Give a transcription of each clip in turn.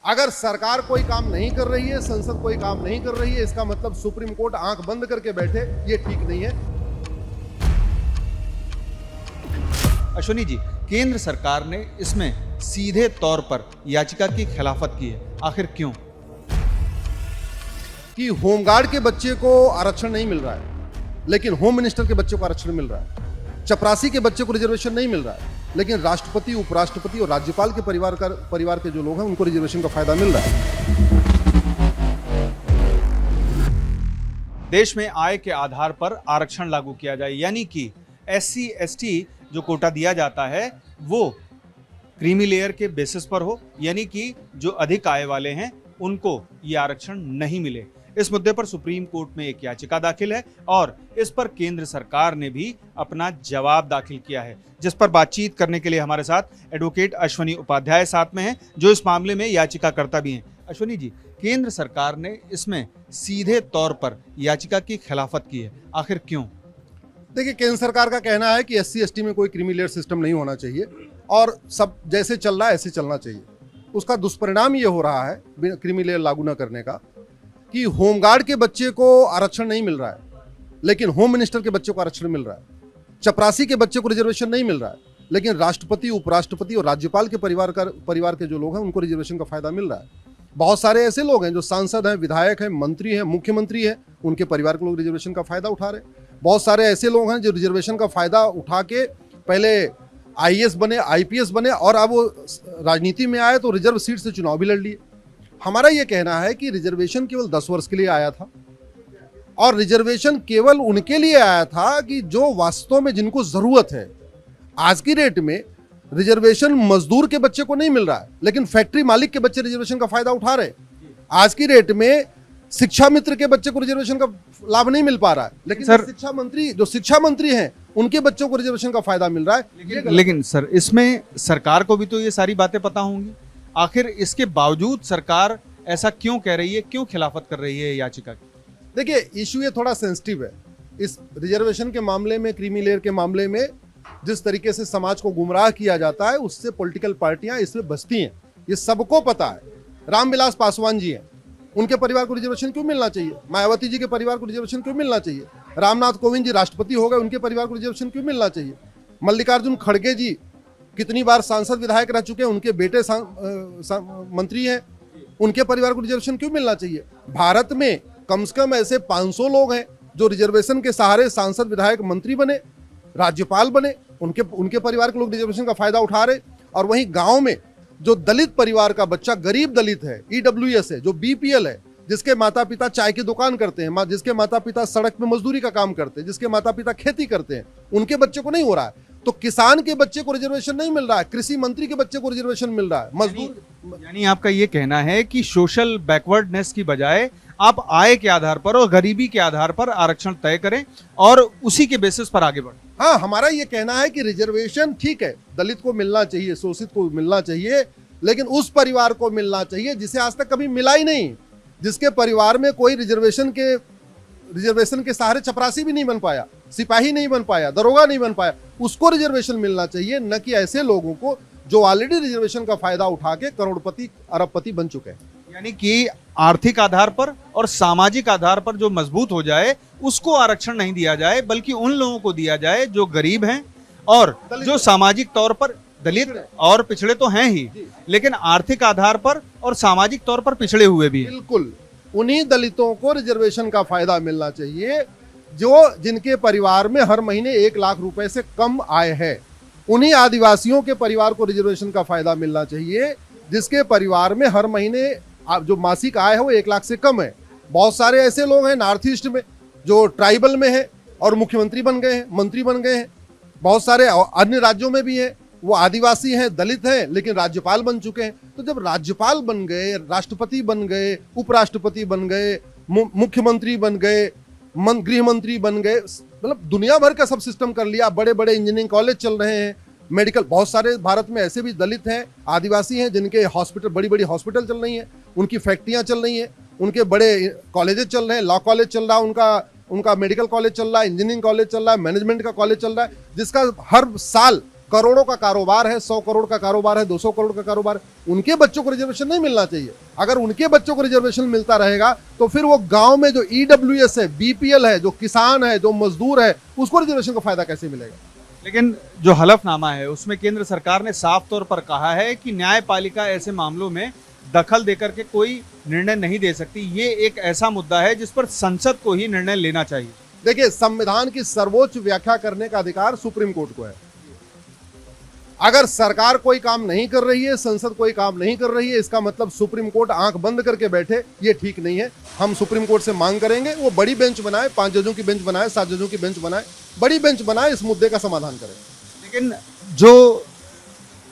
अगर सरकार कोई काम नहीं कर रही है, संसद कोई काम नहीं कर रही है, इसका मतलब सुप्रीम कोर्ट आंख बंद करके बैठे, ये ठीक नहीं है। अश्विनी जी, केंद्र सरकार ने इसमें सीधे तौर पर याचिका की खिलाफत की है, आखिर क्यों? कि होमगार्ड के बच्चे को आरक्षण नहीं मिल रहा है, लेकिन होम मिनिस्टर के बच्चे को आरक्षण मिल रहा है। चपरासी के बच्चे को रिजर्वेशन नहीं मिल रहा है, लेकिन राष्ट्रपति, उपराष्ट्रपति और राज्यपाल के परिवार के जो लोग हैं उनको रिजर्वेशन का फायदा मिल रहा है। देश में आय के आधार पर आरक्षण लागू किया जाए, यानी कि SC ST जो कोटा दिया जाता है वो क्रीमी लेयर के बेसिस पर हो, यानी कि जो अधिक आय वाले हैं उनको ये आरक्षण नहीं मिले। इस मुद्दे पर सुप्रीम कोर्ट में एक याचिका दाखिल है और इस पर केंद्र सरकार ने भी अपना जवाब दाखिल किया है, जिस पर बातचीत करने के लिए हमारे साथ एडवोकेट अश्विनी उपाध्याय साथ में हैं, जो इस मामले में याचिकाकर्ता भी हैं। अश्विनी जी, केंद्र सरकार ने इसमें सीधे तौर पर याचिका की खिलाफत की है, आखिर क्यों? देखिए, केंद्र सरकार का कहना है कि SC ST में कोई क्रीमी लेयर सिस्टम नहीं होना चाहिए और सब जैसे चल रहा है ऐसे चलना चाहिए। उसका दुष्परिणाम ये हो रहा है क्रीमी लेयर लागू न करने का कि होमगार्ड के बच्चे को आरक्षण नहीं मिल रहा है, लेकिन होम मिनिस्टर के बच्चे को आरक्षण मिल रहा है। चपरासी के बच्चे को रिजर्वेशन नहीं मिल रहा है, लेकिन राष्ट्रपति, उपराष्ट्रपति और राज्यपाल के परिवार के जो लोग हैं उनको रिजर्वेशन का फायदा मिल रहा है। बहुत सारे ऐसे लोग हैं जो सांसद हैं, विधायक हैं, मंत्री हैं, मुख्यमंत्री हैं, उनके परिवार के लोग रिजर्वेशन का फायदा उठा रहे हैं। बहुत सारे ऐसे लोग हैं जो रिजर्वेशन का फायदा उठा के पहले IAS बने, IPS बने और अब वो राजनीति में आए तो रिजर्व सीट से चुनाव भी लड़ लिए। हमारा ये कहना है कि रिजर्वेशन केवल 10 वर्ष के लिए आया था और रिजर्वेशन केवल उनके लिए आया था कि जो वास्तव में जिनको जरूरत है। आज की डेट में रिजर्वेशन मजदूर के बच्चे को नहीं मिल रहा है, लेकिन फैक्ट्री मालिक के बच्चे रिजर्वेशन का फायदा उठा रहे। आज की डेट में शिक्षा मित्र के बच्चे को रिजर्वेशन का लाभ नहीं मिल पा रहा है, लेकिन सर, शिक्षा मंत्री हैं उनके बच्चों को रिजर्वेशन का फायदा मिल रहा है। लेकिन सर, इसमें सरकार को भी तो ये सारी बातें पता होंगी, आखिर इसके बावजूद सरकार ऐसा क्यों कह रही है, क्यों खिलाफत कर रही है याचिका की? देखिए, इशू ये थोड़ा सेंसिटिव है। इस रिजर्वेशन के मामले में, क्रीमी लेयर के मामले में जिस तरीके से समाज को गुमराह किया जाता है, उससे पॉलिटिकल पार्टियां इसमें बचती हैं, ये सबको पता है। रामविलास पासवान जी हैं, उनके परिवार को रिजर्वेशन क्यों मिलना चाहिए? मायावती जी के परिवार को रिजर्वेशन क्यों मिलना चाहिए? रामनाथ कोविंद जी राष्ट्रपति हो गए, उनके परिवार को रिजर्वेशन क्यों मिलना चाहिए? मल्लिकार्जुन खड़गे जी कितनी बार सांसद विधायक रह चुके हैं, उनके बेटे मंत्री हैं, उनके परिवार को रिजर्वेशन क्यों मिलना चाहिए? भारत में कम से कम ऐसे 500 लोग हैं जो रिजर्वेशन के सहारे सांसद, विधायक, मंत्री बने, राज्यपाल बने, उनके परिवार के लोग रिजर्वेशन का फायदा उठा रहे। और वहीं गांव में जो दलित परिवार का बच्चा, गरीब दलित है, EWS है, जो BPL है, जिसके माता पिता चाय की दुकान करते हैं, जिसके माता पिता सड़क पे मजदूरी का काम करते हैं, जिसके माता पिता खेती करते हैं, उनके बच्चे को नहीं हो रहा है। तो किसान के बच्चे को रिजर्वेशन नहीं मिल रहा है, कृषि मंत्री के बच्चे को रिजर्वेशन मिल रहा है, मजदूर। यानी आपका ये कहना है कि सोशल बैकवर्डनेस की बजाय आप आय के आधार पर और गरीबी के आधार पर आरक्षण तय करें और उसी के बेसिस पर आगे बढ़ें। हाँ, हमारा ये कहना है कि रिजर्वेशन ठीक है, दलित को मिलना चाहिए, शोषित को मिलना चाहिए, लेकिन उस परिवार को मिलना चाहिए जिसे आज तक कभी मिला ही नहीं, जिसके परिवार में कोई रिजर्वेशन के सहारे चपरासी भी नहीं बन पाया, सिपाही नहीं बन पाया, दरोगा नहीं बन पाया, उसको रिजर्वेशन मिलना चाहिए, न कि ऐसे लोगों को जो ऑलरेडी रिजर्वेशन का फायदा उठा के करोड़पति, अरबपति बन चुके हैं। यानी कि आर्थिक आधार पर और सामाजिक आधार पर जो मजबूत हो जाए उसको आरक्षण नहीं दिया जाए, बल्कि उन लोगों को दिया जाए जो गरीब हैं और जो सामाजिक तौर पर दलित और पिछड़े तो हैं ही, लेकिन आर्थिक आधार पर और सामाजिक तौर पर पिछड़े हुए भी हैं। बिल्कुल, उन्हीं दलितों को रिजर्वेशन का फायदा मिलना चाहिए जिनके परिवार में हर महीने 1 लाख रुपए से कम आय है। उन्हीं आदिवासियों के परिवार को रिजर्वेशन का फायदा मिलना चाहिए जिसके परिवार में हर महीने जो मासिक आय है वो 1 लाख से कम है। बहुत सारे ऐसे लोग हैं नॉर्थ ईस्ट में जो ट्राइबल में है और मुख्यमंत्री बन गए हैं, मंत्री बन गए हैं। बहुत सारे अन्य राज्यों में भी हैं, वो आदिवासी हैं, दलित हैं, लेकिन राज्यपाल बन चुके हैं। तो जब राज्यपाल बन गए, राष्ट्रपति बन गए, उपराष्ट्रपति बन गए, मुख्यमंत्री बन गए, गृह मंत्री बन गए, मतलब दुनिया भर का सब सिस्टम कर लिया। बड़े बड़े इंजीनियरिंग कॉलेज चल रहे हैं, मेडिकल, बहुत सारे भारत में ऐसे भी दलित हैं, आदिवासी हैं जिनके हॉस्पिटल, बड़ी बड़ी हॉस्पिटल चल रही हैं, उनकी फैक्ट्रियां चल रही हैं, उनके बड़े कॉलेजेस चल रहे हैं, लॉ कॉलेज चल रहा है, उनका मेडिकल कॉलेज चल रहा है, इंजीनियरिंग कॉलेज चल रहा है, मैनेजमेंट का कॉलेज चल रहा है, जिसका हर साल करोड़ों का कारोबार है, 100 करोड़ का कारोबार है, 200 करोड़ का कारोबार है, उनके बच्चों को रिजर्वेशन नहीं मिलना चाहिए। अगर उनके बच्चों को रिजर्वेशन मिलता रहेगा तो फिर वो गांव में जो ईडब्ल्यूएस है, बीपीएल है, जो किसान है, जो मजदूर है, उसको रिजर्वेशन का फायदा कैसे मिलेगा? लेकिन जो हलफनामा है उसमें केंद्र सरकार ने साफ तौर पर कहा है कि न्यायपालिका ऐसे मामलों में दखल देकर के कोई निर्णय नहीं दे सकती। ये एक ऐसा मुद्दा है जिस पर संसद को ही निर्णय लेना चाहिए। देखिए, संविधान की सर्वोच्च व्याख्या करने का अधिकार सुप्रीम कोर्ट को है। अगर सरकार कोई काम नहीं कर रही है, संसद कोई काम नहीं कर रही है, इसका मतलब सुप्रीम कोर्ट आंख बंद करके बैठे, ये ठीक नहीं है। हम सुप्रीम कोर्ट से मांग करेंगे वो बड़ी बेंच बनाए, 5 जजों की बेंच बनाए, 7 जजों की बेंच बनाए, बड़ी बेंच बनाए, इस मुद्दे का समाधान करें। लेकिन जो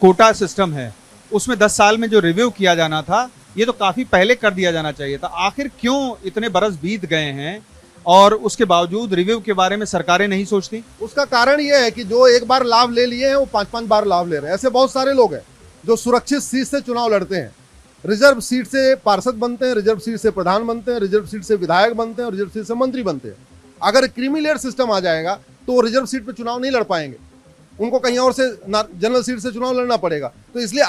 कोटा सिस्टम है उसमें 10 साल में जो रिव्यू किया जाना था, ये तो काफी पहले कर दिया जाना चाहिए था। आखिर क्यों इतने बरस बीत गए हैं और उसके बावजूद रिव्यू के बारे में सरकारें नहीं सोचती? उसका कारण यह है कि जो एक बार लाभ ले लिए हैं वो 5-5 बार लाभ ले रहे हैं। ऐसे बहुत सारे लोग हैं जो सुरक्षित सीट से चुनाव लड़ते हैं, रिजर्व सीट से पार्षद बनते हैं, रिजर्व सीट से प्रधान बनते हैं, रिजर्व सीट से विधायक बनते हैं और रिजर्व सीट से मंत्री बनते हैं। अगर क्रीमी लेयर सिस्टम आ जाएगा तो वो रिजर्व सीट पर चुनाव नहीं लड़ पाएंगे, उनको कहीं और से जनरल सीट से चुनाव लड़ना पड़ेगा। तो इसलिए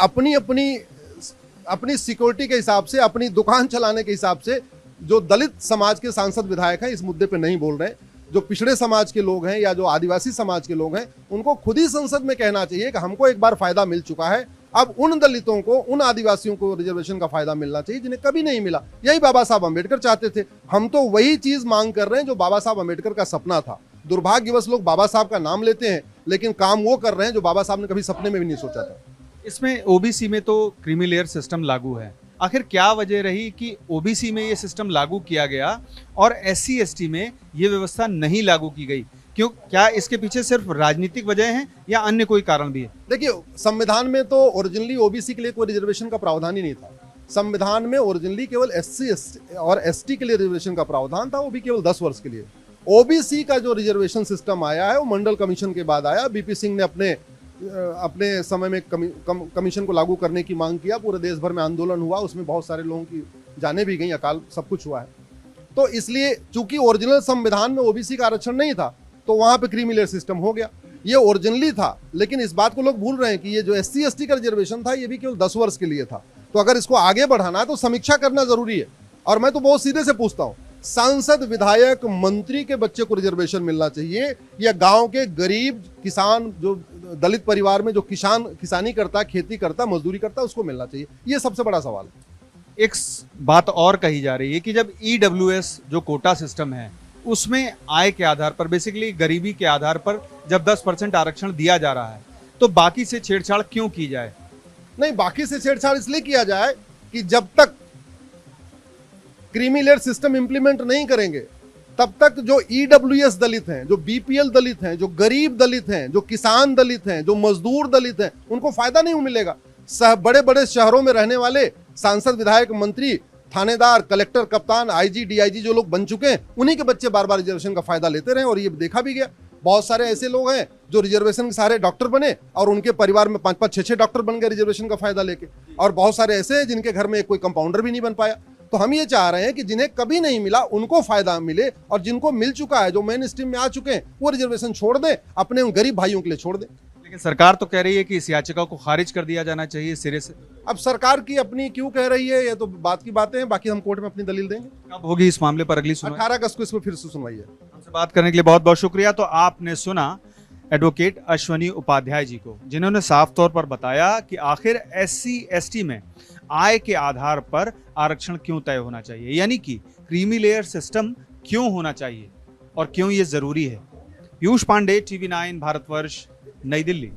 अपनी सिक्योरिटी के हिसाब से, अपनी दुकान चलाने के हिसाब से जो दलित समाज के सांसद विधायक हैं इस मुद्दे पे नहीं बोल रहे। जो पिछड़े समाज के लोग हैं या जो आदिवासी समाज के लोग हैं, उनको खुद ही संसद में कहना चाहिए कि हमको एक बार फायदा मिल चुका है, अब उन दलितों को, उन आदिवासियों को रिजर्वेशन का फायदा मिलना चाहिए जिन्हें कभी नहीं मिला। यही बाबा साहब अम्बेडकर चाहते थे। हम तो वही चीज मांग कर रहे हैं जो बाबा साहब अम्बेडकर का सपना था। दुर्भाग्यवश लोग बाबा साहब का नाम लेते हैं लेकिन काम वो कर रहे हैं जो बाबा साहब ने कभी सपने में भी नहीं सोचा था। इसमें ओबीसी में तो क्रीमी लेयर सिस्टम लागू है, आखिर क्या वजह रही कि ओबीसी में ये सिस्टम लागू किया गया और एससी एसटी में ये व्यवस्था नहीं लागू की गई? क्यों? क्या इसके पीछे सिर्फ राजनीतिक वजह है या अन्य कोई कारण भी है? देखिए, संविधान में तो ओरिजिनली ओबीसी के लिए कोई रिजर्वेशन का प्रावधान ही नहीं था। संविधान में ओरिजिनली केवल एससी और एसटी के लिए रिजर्वेशन का प्रावधान था, वो भी केवल 10 वर्ष के लिए। ओबीसी का जो रिजर्वेशन सिस्टम आया है वो मंडल कमीशन के बाद आया। बीपी सिंह ने अपने समय में कमीशन को लागू करने की मांग किया, पूरे देश भर में आंदोलन हुआ, उसमें बहुत सारे लोगों की जानें भी गई, अकाल सब कुछ हुआ है। तो इसलिए चूंकि ओरिजिनल संविधान में ओबीसी का आरक्षण नहीं था तो वहां पे क्रीमी लेयर सिस्टम हो गया। ये ओरिजिनली था, लेकिन इस बात को लोग भूल रहे हैं कि ये जो एससी एसटी का रिजर्वेशन था ये भी केवल 10 वर्ष के लिए था। तो अगर इसको आगे बढ़ाना है तो समीक्षा करना जरूरी है। और मैं तो बहुत सीधे से पूछता हूँ, सांसद, विधायक, मंत्री के बच्चे को रिजर्वेशन मिलना चाहिए या गांव के गरीब किसान, जो दलित परिवार में जो किसानी करता, खेती करता, मजदूरी करता, उसको मिलना चाहिए? ये सबसे बड़ा सवाल है। एक बात और कही जा रही है कि जब ईडब्ल्यूएस जो कोटा सिस्टम है उसमें आय के आधार पर, बेसिकली गरीबी के आधार पर जब 10% आरक्षण दिया जा रहा है तो बाकी से छेड़छाड़ क्यों की जाए? नहीं, बाकी से छेड़छाड़ इसलिए किया जाए कि जब तक क्रीमी लेयर सिस्टम इंप्लीमेंट नहीं करेंगे तब तक जो ईडब्ल्यूएस दलित हैं, जो बीपीएल दलित हैं, जो गरीब दलित हैं, जो किसान दलित हैं, जो मजदूर दलित हैं, उनको फायदा नहीं मिलेगा। बड़े बड़े शहरों में रहने वाले सांसद, विधायक, मंत्री, थानेदार, कलेक्टर, कप्तान, आईजी, डीआईजी जो लोग बन चुके हैं, उन्हीं के बच्चे बार बार रिजर्वेशन का फायदा लेते रहे और ये देखा भी गया। बहुत सारे ऐसे लोग हैं जो रिजर्वेशन के सारे डॉक्टर बने और उनके परिवार में 5-5, 6-6 डॉक्टर बन गए रिजर्वेशन का फायदा लेके। और बहुत सारे ऐसे हैं जिनके घर में कोई कंपाउंडर भी नहीं बन पाया। तो हम ये चाह रहे हैं कि जिन्हें कभी नहीं मिला उनको फायदा मिले और जिनको मिल चुका है, जो मेन स्ट्रीम में आ चुके हैं, वो रिजर्वेशन छोड़ दें, अपने उन गरीब भाइयों के लिए छोड़ दें। लेकिन सरकार तो कह रही है कि इस याचिका को खारिज कर दिया जाना चाहिए सिरे से। अब सरकार की अपनी क्यों कह रही है, ये तो बात की बातें हैं, बाकी हम कोर्ट में अपनी दलील देंगे। कब होगी इस मामले पर अगली सुनवाई? 18 अगस्त को इसमें फिर से सुनवाई है। हमसे बात करने के लिए बहुत बहुत शुक्रिया। तो आपने सुना एडवोकेट अश्वनी उपाध्याय जी को, जिन्होंने साफ तौर पर बताया कि आखिर एससी एसटी में आय के आधार पर आरक्षण क्यों तय होना चाहिए, यानी कि क्रीमी लेयर सिस्टम क्यों होना चाहिए और क्यों ये जरूरी है। पीयूष पांडे, टीवी 9 भारतवर्ष, नई दिल्ली।